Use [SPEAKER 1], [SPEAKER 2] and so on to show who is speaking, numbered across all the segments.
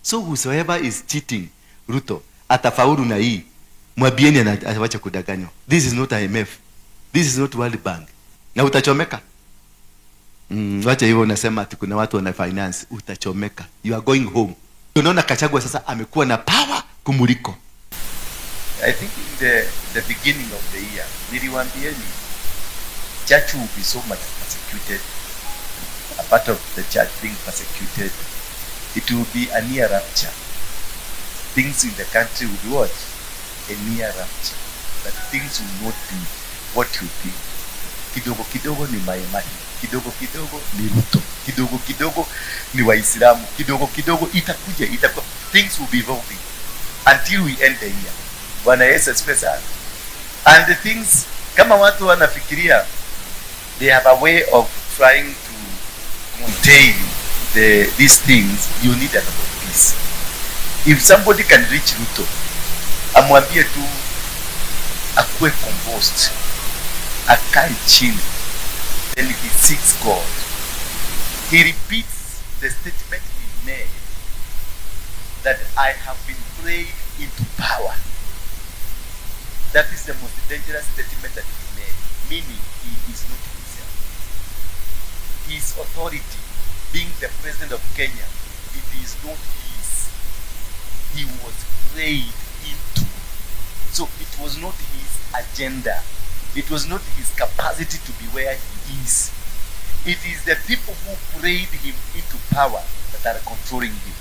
[SPEAKER 1] So whosoever is cheating Ruto atafaulu na hii, mwabieni anawacha kudanganywa. This is not IMF, this is not World Bank, na utachomeka. Wacha hivyo, unasema ati kuna watu wana finance, utachomeka. You are going home. Unaona Gachagua sasa amekuwa na power kumuliko.
[SPEAKER 2] I think in the beginning of the year, niliwaambieni church will be so much persecuted. A part of the church being persecuted, it will be a near rapture. Things in the country will be what? A near rapture. That things will not be what you think. Kidogo kidogo ni Maimai, kidogo kidogo ni Ruto, kidogo kidogo ni Waislamu, kidogo kidogo itakuja. Things will be evolving until we end the year. Bwana Yesu asifiwe sana. And the things, kama watu wanafikiria they have a way of trying to contain these things, you need a lot of peace. If somebody can reach Ruto, amwambie tu akuwe composed, akae chini, then he seeks God. He repeats the statement he made that I have been prayed into power. That is the most dangerous statement that he made, meaning he is not himself. His authority, being the president of Kenya, it is not his. He was prayed into. So it was not his agenda. It was not his capacity to be where he is. It is the people who prayed him into power that are controlling him.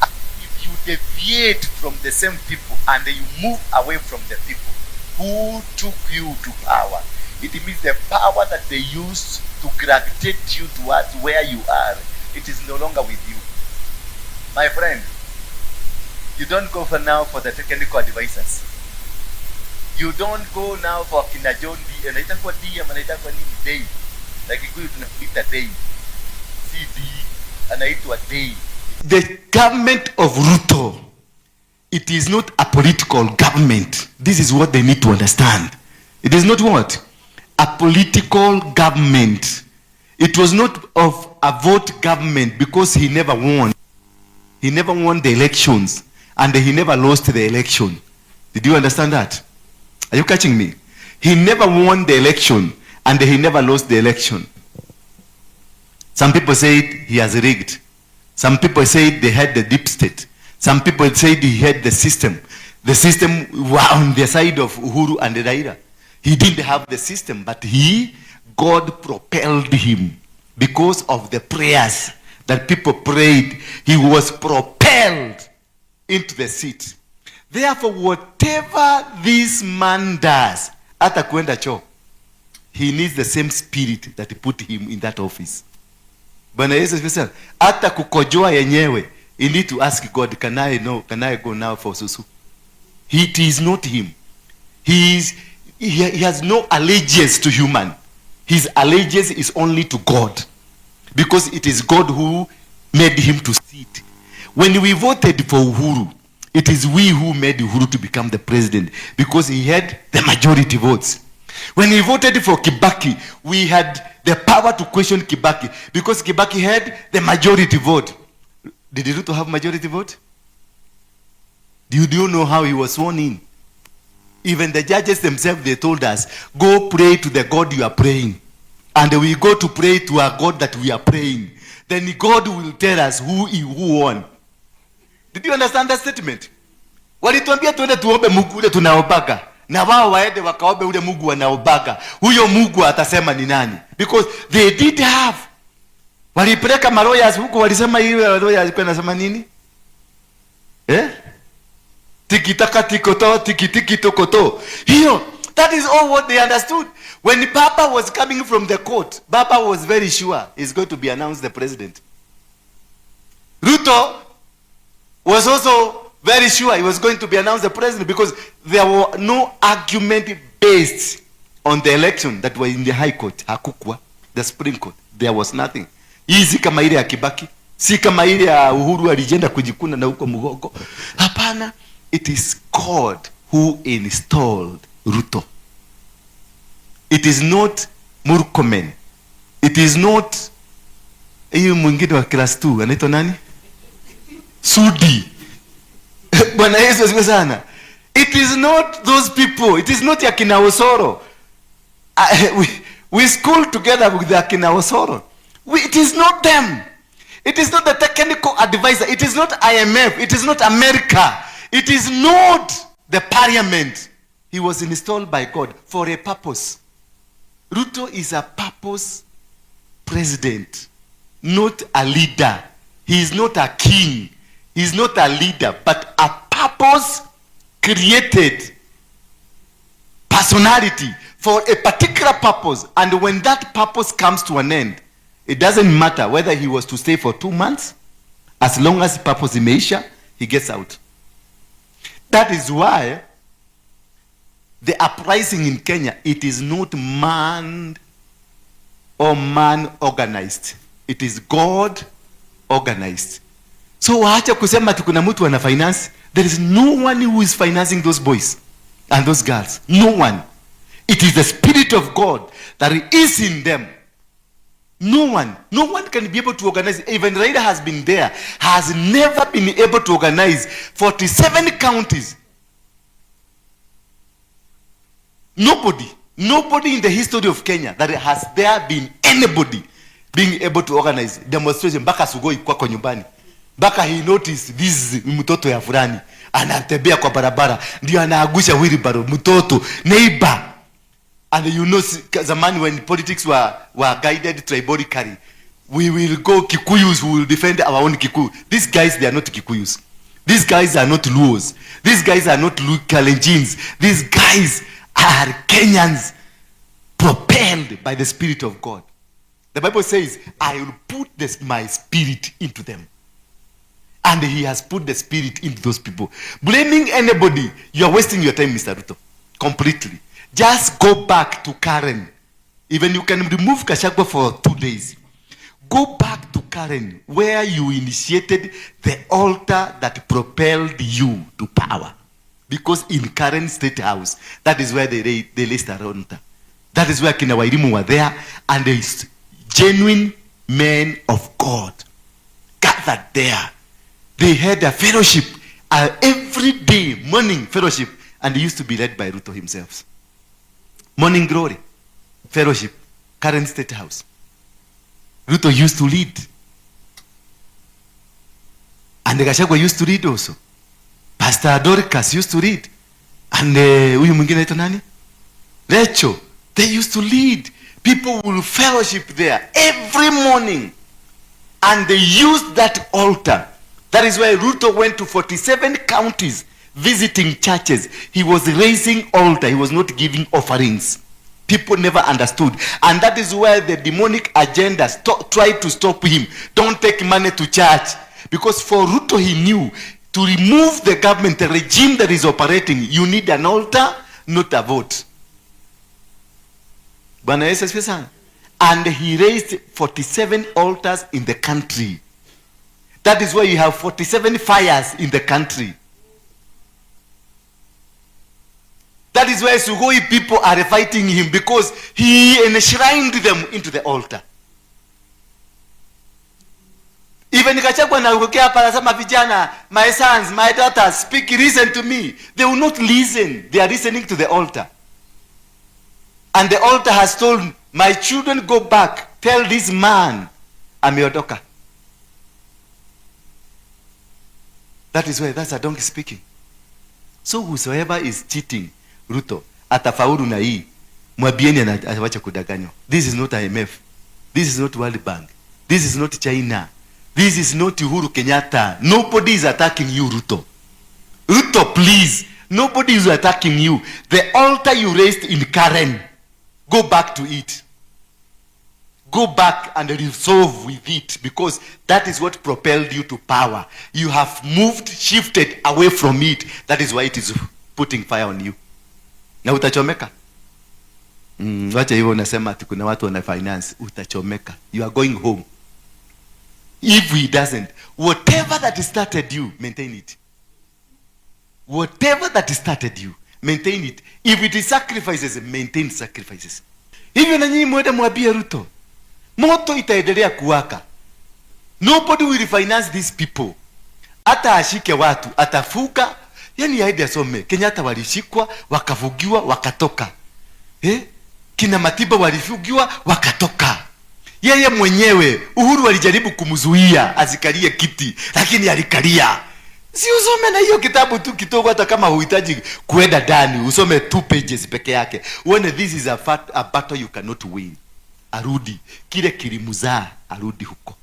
[SPEAKER 2] If you deviate from the same people and you move away from the people who took you to power, it means the power that they used to gravitate you towards where you are, it is no longer with you. My friend, you don't go for now for the technical advisors. You don't go now for kina John D. Anaitwa D ama anaitwa nini? Day. Like you tunakuita Day. CD anaitwa Day.
[SPEAKER 1] The government of Ruto, it is not a political government. This is what they need to understand. It is not what? A political government. It was not of a vote government because he never won. He never won the elections and he never lost the election. Did you understand that? Are you catching me? He never won the election and he never lost the election. Some people say he has rigged. Some people say they had the deep state. Some people say he had the system. The system was on the side of Uhuru and Raila. He didn't have the system, but God propelled him because of the prayers that people prayed. He was propelled into the seat. Therefore, whatever this man does, hata kuenda choo, he needs the same spirit that put him in that office. Bwana Yesu asifiwe. Hata kukojoa yenyewe, you need to ask God, can I go now for susu? It is not him. He has no allegiance to human. His allegiance is only to God. Because it is God who made him to sit. When we voted for Uhuru, it is we who made Uhuru to become the president because he had the majority votes. When we voted for Kibaki, we had the power to question Kibaki because Kibaki had the majority vote. Did Ruto have majority vote? Do you know how he was sworn in? Even the judges themselves, they told us, go pray to the God you are praying. And we go to pray to our God that we are praying. Then God will tell us who won. Did you understand that statement? Walituambia tuende tuombe Mungu ule tunaobaga. Na wao waende wakaombe ule Mungu wanaobaga. Huyo Mungu atasema ni nani? Because they did have. Walipeleka lawyers huko walisema hiyo lawyers alikuwa anasema nini? Tikitaka tikoto, tikitiki tokoto. Hiyo, that is all what they understood. When Baba was coming from the court, Baba was very sure he's going to be announced the president. Ruto was also very sure he was going to be announced the president because there were no argument based on the election that were in the high court. Hakukwa, the Supreme Court. There was nothing. Hii si kama ile ya Kibaki, si kama ile ya Uhuru alijenda kujikuna na huko Mugogo. Hapana, it is God who installed Ruto. It is not Murkomen. It is not hiyo mwingine wa class 2 anaitwa nani? Sudi. Bwana Yesu asifiwe sana. It is not those people. It is not yakina Osoro. We school together with the yakina Osoro. It is not them. It is not the technical advisor. It is not IMF. It is not America. It is not the parliament. He was installed by God for a purpose. Ruto is a purpose president, not a leader. He is not a king. He is not a leader, but a purpose created personality for a particular purpose. And when that purpose comes to an end, it doesn't matter whether he was to stay for 2 months. As long as the purpose imeisha, he gets out. That is why the uprising in Kenya, it is not man or man organized. It is God organized. So waacha kusema tukuna mtu wana finance. There is no one who is financing those boys and those girls. No one. It is the Spirit of God that is in them. No one can be able to organize. Even Raila has been there, has never been able to organize 47 counties. Nobody in the history of Kenya that has there been anybody being able to organize demonstration. Baka Sugoi kwako nyumbani. Baka he noticed this mtoto ya fulani anatembea kwa barabara ndio anaagusha wheelbarrow mtoto neighbor. And you know, zamani when politics were guided tribolically, we will go Kikuyus who will defend our own Kikuyu. These guys, they are not Kikuyus. These guys are not Luos. These guys are not Kalenjins. These guys are Kenyans propelled by the Spirit of God. The Bible says, I will put my spirit into them. And he has put the spirit into those people. Blaming anybody, you are wasting your time, Mr. Ruto. Completely. Just go back to Karen. Even you can remove Gachagua for 2 days. Go back to Karen, where you initiated the altar that propelled you to power. Because in Karen State House, that is where they raised the altar. That is where Kina Wairimu were there, and there is genuine men of God gathered there. They had a fellowship, every day, morning fellowship, and it used to be led by Ruto himself. Morning Glory, fellowship, Karen State House. Ruto used to lead. And the Gachagua used to lead also. Pastor Dorcas used to lead. And huyu mwingine ito nani? Rachel, they used to lead. People will fellowship there every morning. And they used that altar. That is why Ruto went to 47 counties visiting churches. He was raising altar. He was not giving offerings. People never understood. And that is where the demonic agenda tried to stop him. Don't take money to church. Because for Ruto, he knew to remove the government, the regime that is operating, you need an altar, not a vote. Bwana Yesu asifiwe sana. And he raised 47 altars in the country. That is why you have 47 fires in the country. That is why Sugoi people are fighting him, because he enshrined them into the altar. Even Gachagua anaongea hapa anasema vijana, my sons, my daughters, speak, listen to me. They will not listen. They are listening to the altar. And the altar has told, my children, go back. Tell this man, ameondoka. That is why, that's a donkey speaking. So whosoever is cheating Ruto, atafaulu na hii, mwabieni atawacha kudanganywa. This is not IMF. This is not World Bank. This is not China. This is not Uhuru Kenyatta. Nobody is attacking you, Ruto. Ruto, please. Nobody is attacking you. The altar you raised in Karen, go back to it. Go back and resolve with it, because that is what propelled you to power. You have moved, shifted away from it. That is why it is putting fire on you. Na utachomeka. Wacha hivyo unasema ati kuna watu wana finance, utachomeka. You are going home. If he doesn't, whatever that started you, maintain it. Whatever that started you, maintain it. If it is sacrifices, maintain sacrifices. Hivyo na nyinyi mwende mwambie Ruto, moto itaendelea kuwaka. Nobody will finance these people hata ashike watu atafuka, yani aende asome. Kenyatta walishikwa wakavugiwa wakatoka, kina Matiba walifugiwa wakatoka. Yeye mwenyewe Uhuru alijaribu kumzuia azikalie kiti, lakini alikalia. Si usome na hiyo kitabu tu kidogo, hata kama huhitaji kuenda ndani, usome 2 pages peke yake, uone this is a battle you cannot win. Arudi kile kilimuzaa, arudi huko.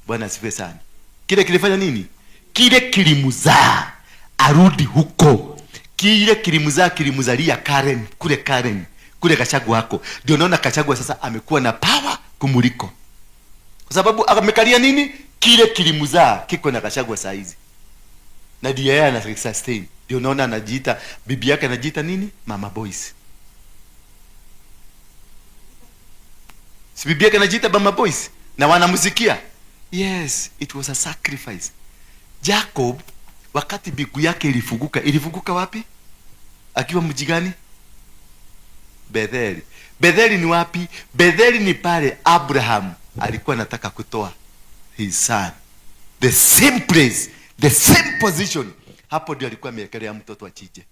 [SPEAKER 1] Bwana asifiwe sana. Kile kilifanya nini? Kile kilimuzaa, arudi huko. Kile kilimuzaa, kilimuzalia Karen, kule Gachagua wako. Ndio naona Gachagua sasa amekuwa na power kumuliko, kwa sababu amekalia nini? Kile kilimuzaa kiko na Gachagua saa hizi, na ndiye yeye ana sustain. Ndio naona anajiita, bibi yake anajiita nini? Mama Boys. Si bibi yake anajiita Mama Boys na wanamsikia. Yes, it was a sacrifice. Jacob wakati bigu yake ilifunguka wapi? Akiwa mji gani? Betheli. Betheli ni wapi? Betheli ni pale Abraham alikuwa anataka kutoa his son. The same place, the same position. Hapo ndio alikuwa amewekelea mtoto achije.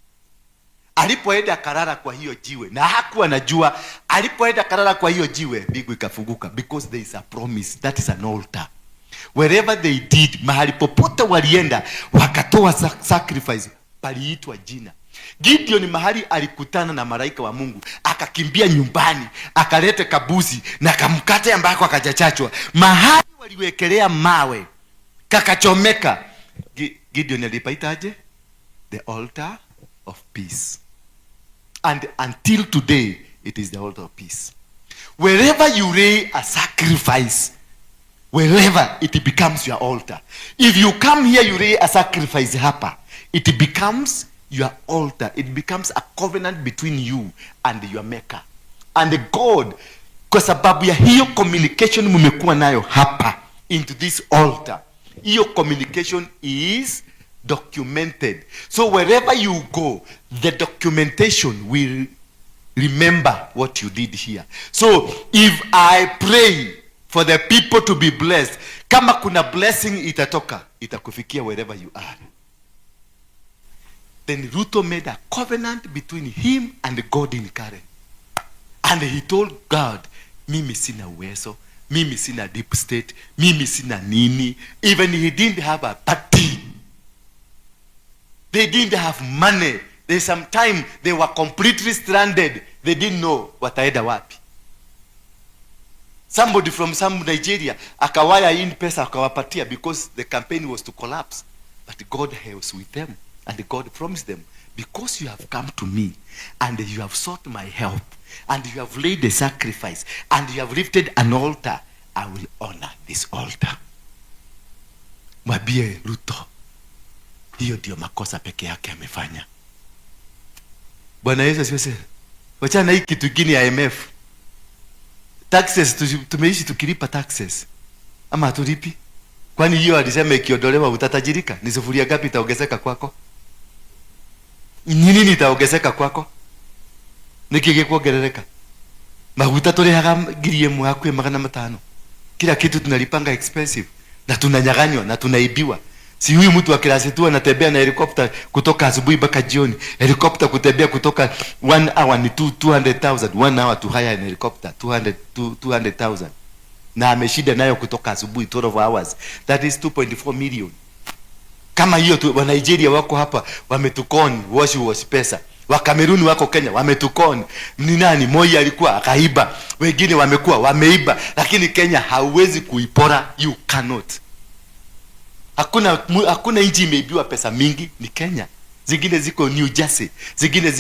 [SPEAKER 1] Alipoenda karara kwa hiyo jiwe, na hakuwa anajua, alipoenda karara kwa hiyo jiwe, bigu ikafunguka, because there is a promise. That is an altar. Wherever they did, mahali popote walienda wakatoa sacrifice, paliitwa jina. Gideon mahali alikutana na malaika wa Mungu, akakimbia nyumbani, akalete kabuzi na kamkate ambako akajachachwa. Mahali waliwekelea mawe kakachomeka, Gideon alipaitaje? The altar of peace. And until today it is the altar of peace. Wherever you lay a sacrifice, wherever, it becomes your altar. If you come here, you lay a sacrifice hapa, it becomes your altar. It becomes a covenant between you and your maker and God, kwa sababu ya hiyo communication mumekuwa nayo hapa into this altar. Hiyo communication is documented, so wherever you go, the documentation will remember what you did here. So if I pray for the people to be blessed, kama kuna blessing itatoka, itakufikia wherever you are. Then Ruto made a covenant between him and God in Karen. And he told God, mimi sina uwezo, mimi sina deep state, mimi sina nini. Even he didn't have a party. They didn't have money. There's some time they were completely stranded. They didn't know wataenda wapi. Somebody from some Nigeria akawaya in pesa akawapatia, because the campaign was to collapse. But God was with them, and God promised them, because you have come to me and you have sought my help and you have laid a sacrifice and you have lifted an altar, I will honor this altar. Mwambie Ruto, hiyo ndio makosa peke yake amefanya. Bwana Yesu asifiwe. Wachana hii kitu kingine ya IMF. Taxes tumeishi tukilipa taxes, ama hatulipi? Kwani hiyo alisema ikiondolewa utatajirika? Ni sufuria ngapi itaongezeka kwako? Nini itaongezeka kwako? Nikige kuongerereka. Maguta tulihaga ngiri ĩmwe hakuhĩ 500. Kila kitu tunalipanga expensive, na tunanyaganywa na tunaibiwa. Si huyu mtu wa klasi tu anatembea na helicopter kutoka asubuhi mpaka jioni. Helicopter kutembea kutoka 1 hour ni 200,000. 1 hour to hire an helicopter 200,000. Na ameshida nayo kutoka asubuhi 12 hours. That is 2.4 million. Kama hiyo tu, wa Nigeria wako hapa wametukoni wash pesa. Wa Cameroon wako Kenya wametukoni. Ni nani? Moi alikuwa akaiba. Wengine wamekuwa wameiba, lakini Kenya hauwezi kuipora. You cannot. Hakuna nchi imeibiwa pesa mingi, ni Kenya. Zingine ziko New Jersey, zingine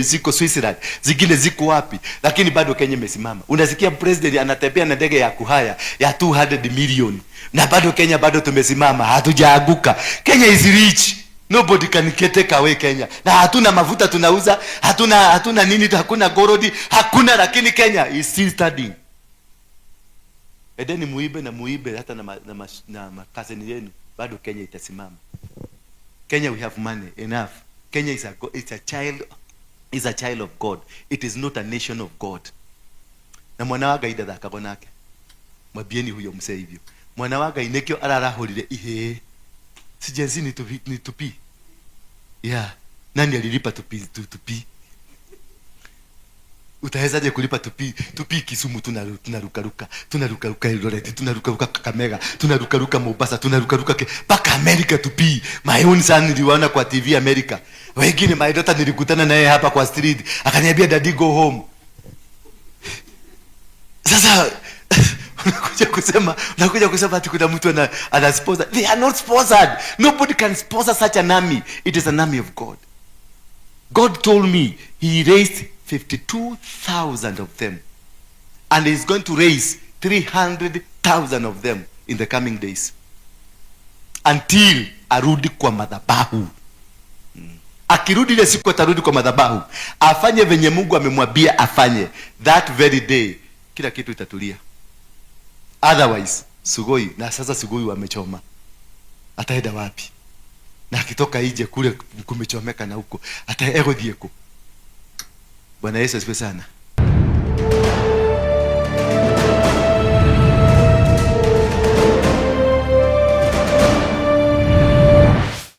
[SPEAKER 1] ziko Switzerland, zingine ziko wapi, lakini bado Kenya imesimama. Unasikia president anatembea na ndege ya kuhaya ya 200 million, na bado Kenya bado tumesimama, hatujaaguka. Kenya is rich. Nobody can take away Kenya. Na hatuna mafuta tunauza, hatuna nini, hakuna gorodi, hakuna, lakini Kenya is still standing. Edeni muibe hata na makazeni yenu, bado Kenya itasimama. Kenya, we have money enough. Kenya is a child of God. It is not a nation of God. Na mwana wa gaida thakagwo nake. Mwabieni huyo mse hivyo. Mwana wa gai nekio ararahurire ihe. Si Gen Z ni tupi. Yeah. Nani alilipa tupi? Utawezaje kulipa tupi Kisumu? Tunaruka Eldoret, tunaruka Kakamega, tunaruka Mombasa, tunaruka mpaka America tupi. My own son niliona kwa TV America. Wengine my daughter nilikutana naye hapa kwa street, akaniambia daddy go home. Sasa unakuja kusema ati kuna mtu ana sponsor. They are not sponsored. Nobody can sponsor such an army. It is an army of God. God told me he raised 52,000 of them, and he's going to raise 300,000 of them in the coming days, until arudi kwa madhabahu. Akirudi ile siku atarudi kwa madhabahu, afanye venye Mungu amemwambia afanye. That very day kila kitu itatulia. Otherwise Sugoi, na sasa Sugoi wamechoma, ataenda wapi? Na akitoka ije kule kumechomeka na huko ataego dieko. Bwana Yesu asifiwe sana.